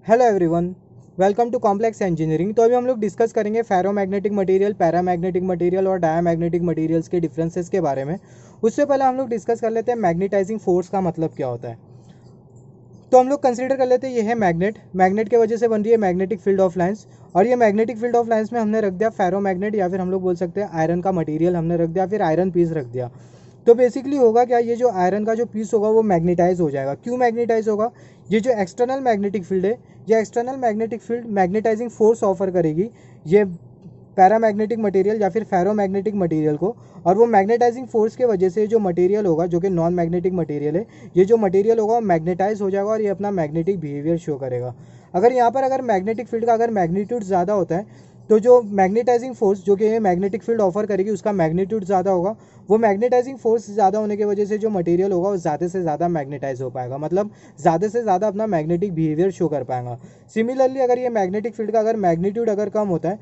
Hello everyone, welcome to complex engineering. तो अभी हम लोग डिस्कस करेंगे फेरोमैग्नेटिक मटेरियल, पैरामैग्नेटिक मटेरियल और डायामैग्नेटिक मटेरियल्स के डिफरेंसेस के बारे में। उससे पहले हम लोग डिस्कस कर लेते हैं मैग्नेटाइजिंग फोर्स का मतलब क्या होता है। तो हम लोग कंसीडर कर लेते हैं ये है मैग्नेट। मैग्नेट की वजह से बन रही है मैग्नेटिक फील्ड ऑफ लाइंस, और ये मैग्नेटिक फील्ड ऑफ लाइंस में हमने रख दिया फेरोमैग्नेट, या फिर हम लोग बोल सकते हैं आयरन का मटेरियल हमने रख दिया, फिर आयरन पीस रख दिया। तो बेसिकली होगा क्या, ये जो आयरन का जो पीस होगा वो मैग्नेटाइज हो जाएगा। क्यों मैग्नेटाइज होगा? ये जो एक्सटर्नल मैग्नेटिक फील्ड है, ये external magnetic field magnetising force offer करेगी ये पैरामैग्नेटिक मटेरियल या फिर फेरोमैग्नेटिक मटेरियल को, और वो मैग्नेटाइजिंग फोर्स के वजह से जो मटेरियल होगा, जो कि नॉन मैग्नेटिक मटेरियल है, ये जो मटेरियल होगा वो मैग्नेटाइज हो जाएगा और ये अपना मैग्नेटिक बिहेवियर शो करेगा। अगर यहाँ पर अगर मैग्नेटिक फील्ड का अगर मैग्नीट्यूड ज़्यादा होता है, तो जो मैग्नेटाइजिंग फोर्स जो कि ये मैग्नेटिक फील्ड ऑफर करेगी उसका मैग्नीट्यूड ज़्यादा होगा। वो मैग्नेटाइजिंग फोर्स ज़्यादा होने की वजह से जो मटेरियल होगा वो ज़्यादा से ज़्यादा मैग्नेटाइज हो पाएगा, मतलब ज़्यादा से ज़्यादा अपना मैग्नेटिक बिहेवियर शो कर पाएगा। सिमिलरली अगर ये मैग्नेटिक फील्ड का अगर मैग्नीट्यूड अगर कम होता है,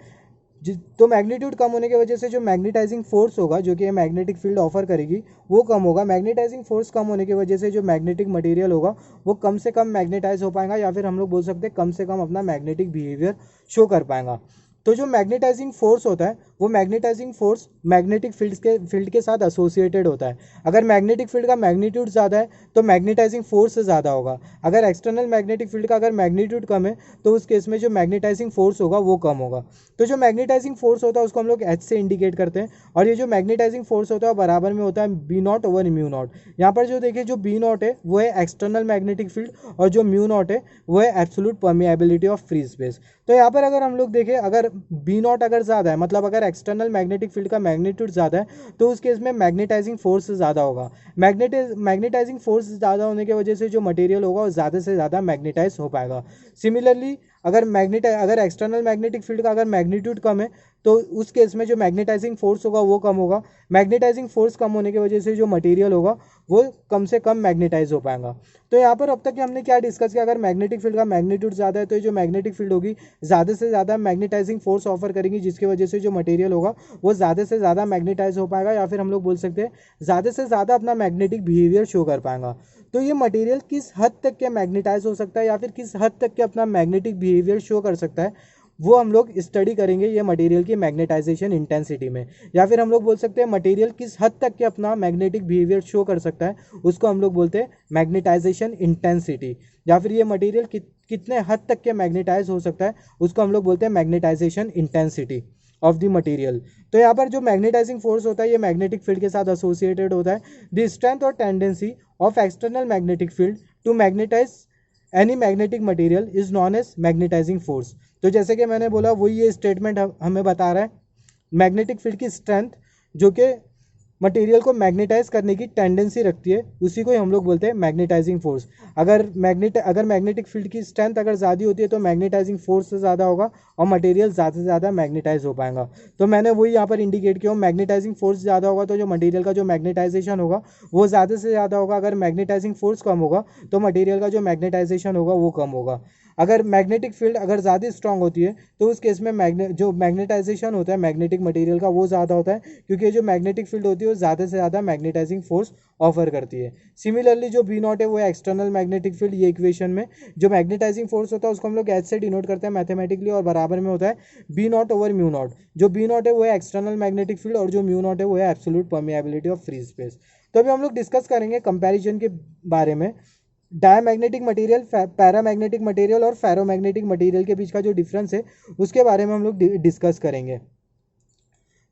तो मैग्नीट्यूड कम होने की वजह से जो मैग्नेटाइजिंग फोर्स होगा जो कि ये मैग्नेटिक फील्ड ऑफर करेगी वो कम होगा। मैग्नेटाइजिंग फोर्स कम होने की वजह से जो मैग्नेटिक मटेरियल होगा वो कम से कम मैग्नेटाइज हो पाएगा, या फिर हम लोग बोल सकते हैं कम से कम अपना मैग्नेटिक बिहेवियर शो कर पाएगा। तो जो मैग्नेटाइजिंग फोर्स होता है वो मैग्नेटाइजिंग फोर्स मैग्नेटिक फील्ड के साथ एसोसिएटेड होता है। अगर मैग्नेटिक फील्ड का मैग्नीट्यूड ज़्यादा है तो मैग्नेटाइजिंग फोर्स ज़्यादा होगा। अगर एक्सटर्नल मैग्नेटिक फील्ड का अगर मैग्नीट्यूड कम है तो उस केस में जो मैग्नेटाइजिंग फोर्स होगा वो कम होगा। तो जो मैग्नेटाइजिंग फोर्स होता है उसको हम लोग एच से इंडिकेट करते हैं, और ये जो मैग्नेटाइजिंग फोर्स होता है बराबर में होता है B naught over mu naught. यहाँ पर जो देखिए जो बी नॉट है वो है एक्सटर्नल मैग्नेटिक फील्ड, और जो म्यू नॉट है वो है absolute permeability of free space. तो यहाँ पर अगर हम लोग देखें, अगर बी नॉट अगर ज़्यादा है, मतलब अगर एक्सटर्नल मैग्नेटिक फील्ड का मैग्नीट्यूड ज़्यादा है, तो उस केस में मैग्नेटाइजिंग फोर्स ज़्यादा होगा। मैग्नेटाइजिंग फोर्स ज़्यादा होने की वजह से जो मटेरियल होगा वो ज़्यादा से ज़्यादा मैग्नेटाइज हो पाएगा। सिमिलरली अगर एक्सटर्नल मैग्नेटिक फील्ड का अगर मैग्नीट्यूड कम है तो उस केस में जो मैग्नेटाइजिंग फोर्स होगा वो कम होगा। मैग्नेटाइजिंग फोर्स कम होने की वजह से जो मटेरियल होगा वो कम से कम मैग्नेटाइज हो पाएगा। तो यहाँ पर अब तक हमने क्या डिस्कस किया, अगर मैग्नेटिक फील्ड का मैग्नीट्यूड ज़्यादा है तो ये जो मैग्नेटिक फील्ड होगी ज़्यादा से ज़्यादा मैग्नेटाइजिंग फोर्स ऑफर करेंगी, जिसकी वजह से जो मटेरियल होगा वो ज़्यादा से ज़्यादा मैग्नेटाइज हो पाएगा, या फिर हम लोग बोल सकते हैं ज़्यादा से ज़्यादा अपना मैग्नेटिक बिहेवियर शो कर पाएगा। तो ये मटेरियल किस हद तक के मैग्नेटाइज हो सकता है या फिर किस हद तक के अपना मैग्नेटिक बिहेवियर शो कर सकता है, वो हम लोग स्टडी करेंगे ये मटेरियल की मैग्नेटाइजेशन इंटेंसिटी में। या फिर हम लोग बोल सकते हैं मटेरियल किस हद तक के अपना मैग्नेटिक बिहेवियर शो कर सकता है, उसको हम लोग बोलते हैं मैग्नेटाइजेशन इंटेंसिटी। या फिर ये मटेरियल कितने हद तक के मैग्नेटाइज हो सकता है, उसको हम लोग बोलते हैं magnetisation intensity of the material. तो यहाँ पर जो मैग्नेटाइजिंग फोर्स होता है ये मैग्नेटिक फील्ड के साथ एसोसिएटेड होता है। द स्ट्रेंथ और tendency of external magnetic field to magnetise any magnetic material is known as magnetising force. तो जैसे कि मैंने बोला वही ये स्टेटमेंट हमें बता रहा है मैग्नेटिक फील्ड की स्ट्रेंथ जो कि मटेरियल को मैग्नेटाइज करने की टेंडेंसी रखती है, उसी को ही हम लोग बोलते हैं मैग्नेटाइजिंग फोर्स। अगर मैग्नेटिक फील्ड की स्ट्रेंथ अगर ज़्यादा होती है तो मैग्नेटाइजिंग फोर्स ज़्यादा होगा और मटेरियल ज़्यादा से ज़्यादा मैग्नेटाइज हो पाएगा। तो मैंने वही यहाँ पर इंडिकेट किया, मैग्नेटाइजिंग फोर्स ज़्यादा होगा तो जो मटेरियल का जो मैग्नेटाइजेशन होगा वो ज़्यादा से ज़्यादा होगा। अगर मैग्नेटाइजिंग फोर्स कम होगा तो मटेरियल का जो मैग्नेटाइजेशन होगा वो कम होगा। अगर मैग्नेटिक फील्ड अगर ज़्यादा स्ट्रांग होती है तो उस केस में जो मैग्नेटाइजेशन होता है मैग्नेटिक मटेरियल का वो ज़्यादा होता है, क्योंकि जो मैग्नेटिक फील्ड होती है वो ज़्यादा से ज़्यादा मैग्नेटाइजिंग फोर्स ऑफर करती है। सिमिलरली जो बी नॉट है वो है एक्सटर्नल मैग्नेटिक फील्ड। ये इक्वेशन में जो मैग्नेटाइजिंग फोर्स होता है उसको हम लोग एच से डिनोट करते हैं मैथमेटिकली, और बराबर में होता है B naught over mu naught. जो बी नॉट है वो है एक्सटर्नल मैग्नेटिक फील्ड और जो म्यू नॉट है वो है absolute permeability of free space. तो अभी हम लोग डिस्कस करेंगे कंपैरिजन के बारे में। डायमैग्नेटिक मटेरियल, पैरामैग्नेटिक मटेरियल और फेरोमैग्नेटिक मटेरियल के बीच का जो डिफरेंस है उसके बारे में हम लोग डिस्कस करेंगे।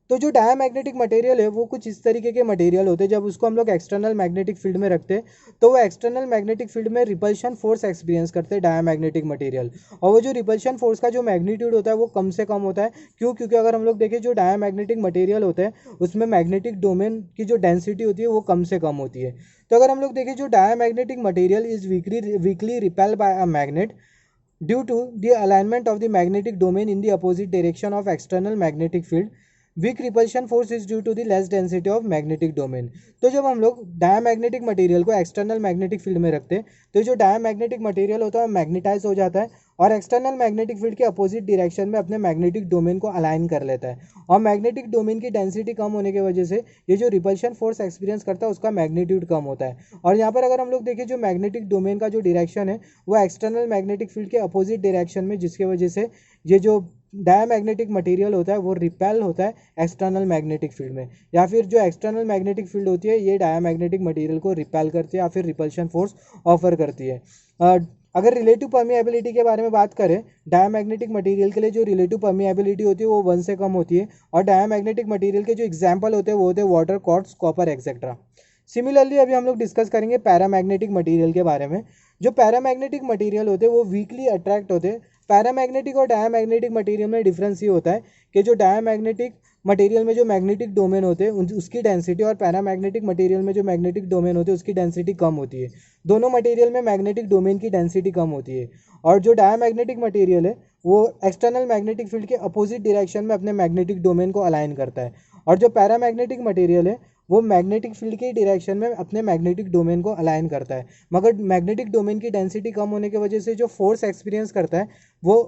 तो जो डायमैग्नेटिक मटेरियल है वो कुछ इस तरीके के मटेरियल होते हैं, जब उसको हम लोग एक्सटर्नल मैग्नेटिक फील्ड में रखते हैं तो वो एक्सटर्नल मैग्नेटिक फील्ड में रिपल्शन फोर्स एक्सपीरियंस करते हैं डायमैग्नेटिक मटेरियल। और वो जो रिपल्शन फोर्स का जो मैग्नीट्यूड होता है वो कम से कम होता है। क्यों? क्योंकि अगर हम लोग देखें जो डायमैग्नेटिक मटेरियल होते हैं उसमें मैग्नेटिक डोमेन की जो डेंसिटी होती है वो कम से कम होती है। तो अगर हम लोग देखें जो diamagnetic material is weakly repel by a magnet due to the alignment of the magnetic domain in the opposite direction of external magnetic field, weak repulsion force is due to the less density of magnetic domain. तो जब हम लोग diamagnetic material को external magnetic field में रखते हैं तो जो डायमैग्नेटिक मटेरियल होता है वो मैग्नेटाइज हो जाता है, और एक्सटर्नल मैग्नेटिक फील्ड के अपोजिट डायरेक्शन में अपने मैग्नेटिक डोमेन को अलाइन कर लेता है। और मैग्नेटिक डोमेन की डेंसिटी कम होने की वजह से ये जो रिपल्शन फोर्स एक्सपीरियंस करता है उसका मैग्नीट्यूड कम होता है। और यहाँ पर अगर हम लोग देखें जो मैग्नेटिक डोमेन का जो डायरेक्शन है वो एक्सटर्नल मैग्नेटिक फील्ड के अपोजिट डायरेक्शन में, जिसकी वजह से ये जो डायमैग्नेटिक मटेरियल होता है वो रिपेल होता है एक्सटर्नल मैग्नेटिक फील्ड में, या फिर जो एक्सटर्नल मैग्नेटिक फील्ड होती है ये डायमैग्नेटिक मटेरियल को रिपेल करती है या फिर रिपल्शन फोर्स ऑफर करती है। अगर रिलेटिव परमिएबिलिटी के बारे में बात करें, डायमैग्नेटिक मटेरियल के लिए जो रिलेटिव परमिएबिलिटी होती है वो 1 से कम होती है। और डायमैग्नेटिक मटेरियल के जो एग्जाम्पल होते हैं वो होते हैं water, quartz, copper etcetera. Similarly अभी हम लोग डिस्कस करेंगे पैरामैग्नेटिक मटेरियल के बारे में। जो पैरामैग्नेटिक मटेरियल होते हैं वो वीकली अट्रैक्ट होते हैं। पैरामैग्नेटिक और डायमैग्नेटिक मटेरियल में डिफरेंस ये होता है कि जो डायमैग्नेटिक मटेरियल में जो मैग्नेटिक डोमेन होते हैं उसकी डेंसिटी और पैरामैग्नेटिक मटेरियल में जो मैग्नेटिक डोमेन होते हैं उसकी डेंसिटी कम होती है। दोनों मटेरियल में मैग्नेटिक डोमेन की डेंसिटी कम होती है। और जो डायमैग्नेटिक मटेरियल है वो एक्सटर्नल मैग्नेटिक फील्ड के अपोजिट डायरेक्शन में अपने मैग्नेटिक डोमेन को अलाइन करता है। और जो पैरामैग्नेटिक मटेरियल है वो मैग्नेटिक फील्ड के डायरेक्शन में अपने मैग्नेटिक डोमेन को अलाइन करता है। मगर मैग्नेटिक डोमेन की डेंसिटी कम होने की वजह से जो फोर्स एक्सपीरियंस करता है वो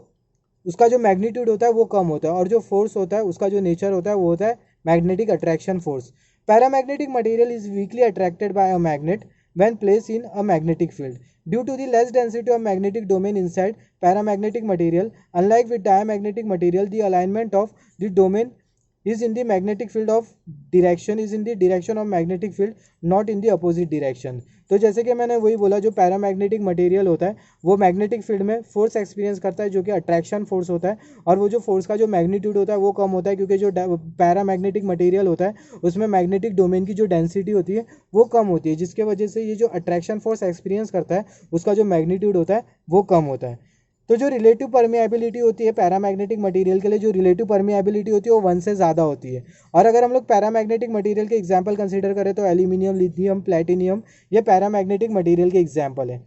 उसका जो मैग्नीट्यूड होता है वो कम होता है। और जो फोर्स होता है उसका जो नेचर होता है वो होता है magnetic attraction force. Paramagnetic material is weekly attracted by a magnet when placed in a magnetic field due to the less density of magnetic domain inside paramagnetic material. Unlike with diamagnetic material, the alignment of the domain is in the magnetic field of direction is in the direction of magnetic field, not in the opposite direction. तो जैसे कि मैंने वही बोला, जो paramagnetic material होता है वो मैग्नेटिक फील्ड में फोर्स एक्सपीरियंस करता है जो कि अट्रैक्शन फोर्स होता है। और वो जो फोर्स का जो मैग्नीट्यूड होता है वो कम होता है क्योंकि जो पैरामैग्नेटिक मटेरियल होता है उसमें मैग्नेटिक डोमेन की जो डेंसिटी होती है वो कम होती है, जिसके वजह से ये जो अट्रैक्शन फोर्स एक्सपीरियंस करता है उसका जो मैग्नीट्यूड होता है वो कम होता है। तो जो रिलेटिव परमिएबिलिटी होती है पैरामैग्नेटिक मटेरियल के लिए, जो रिलेटिव परमिएबिलिटी होती है वो 1 से ज़्यादा होती है। और अगर हम लोग पैरामैग्नेटिक मटेरियल के एग्जांपल कंसीडर करें तो एल्यूमिनियम, लिथियम, प्लेटिनियम ये पैरामैग्नेटिक मटेरियल के एग्जांपल है।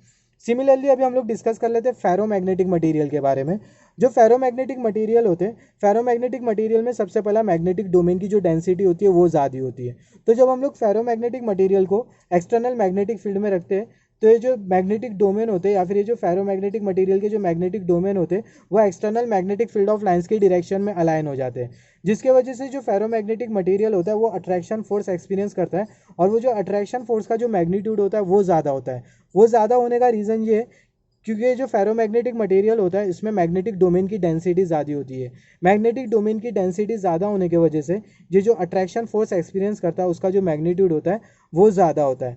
सिमिलरली अभी हम लोग डिस्कस कर लेते हैं फेरोमैग्नेटिक मटेरियल के बारे में। जो फेरोमैग्नेटिक मटेरियल होते हैं, फेरोमैग्नेटिक मटेरियल में सबसे पहला मैग्नेटिक डोमेन की जो डेंसिटी होती है वो ज़्यादा होती है। तो जब हम लोग फेरोमैग्नेटिक मटेरियल को एक्सटर्नल मैग्नेटिक फील्ड में रखते हैं तो ये जो मैग्नेटिक डोमेन होते हैं या फिर ये जो फेरोमैग्नेटिक मटेरियल के जो मैग्नेटिक डोमेन होते हैं वो external magnetic field of lines की डायरेक्शन में अलाइन हो जाते हैं, जिसके वजह से जो फेरोमैग्नेटिक मटेरियल होता है वो अट्रैक्शन फोर्स एक्सपीरियंस करता है। और वो जो अट्रैक्शन फोर्स का जो मैग्नीट्यूड होता है वो ज़्यादा होता है। वो ज़्यादा होने का रीज़न ये है क्योंकि जो फेरोमैग्नेटिक मटेरियल होता है इसमें मैग्नेटिक डोमेन की डेंसिटी ज़्यादा होती है। मैग्नेटिक डोमेन की डेंसिटी ज़्यादा होने की वजह से ये जो अट्रैक्शन फोर्स एक्सपीरियंस करता है उसका जो मैग्नीट्यूड होता है वो ज़्यादा होता है।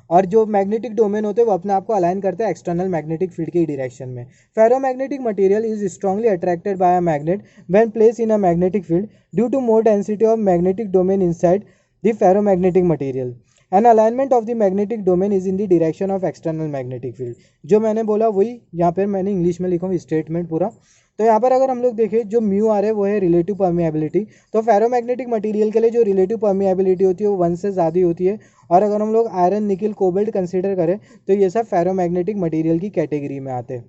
और जो मैग्नेटिक डोमेन होते हैं वो अपने आप को अलाइन करते हैं एक्सटर्नल मैग्नेटिक फील्ड की डायरेक्शन में। Ferromagnetic material is strongly attracted by a magnet when placed in a magnetic field due to more density of magnetic domain inside the ferromagnetic material. An alignment of the magnetic domain is in the direction of external magnetic field. जो मैंने बोला वही यहाँ पर मैंने English में लिखा हूँ स्टेटमेंट पूरा। तो यहाँ पर अगर हम लोग देखें जो म्यू आर है वो है रिलेटिव परमिएबिलिटी। तो फेरोमैग्नेटिक मटेरियल के लिए जो रिलेटिव परमिएबिलिटी होती है वो 1 से ज़्यादा होती है। और अगर हम लोग आयरन, निकल, कोबाल्ट कंसीडर करें तो ये सब फेरोमैग्नेटिक मटेरियल की कैटेगरी में आते हैं।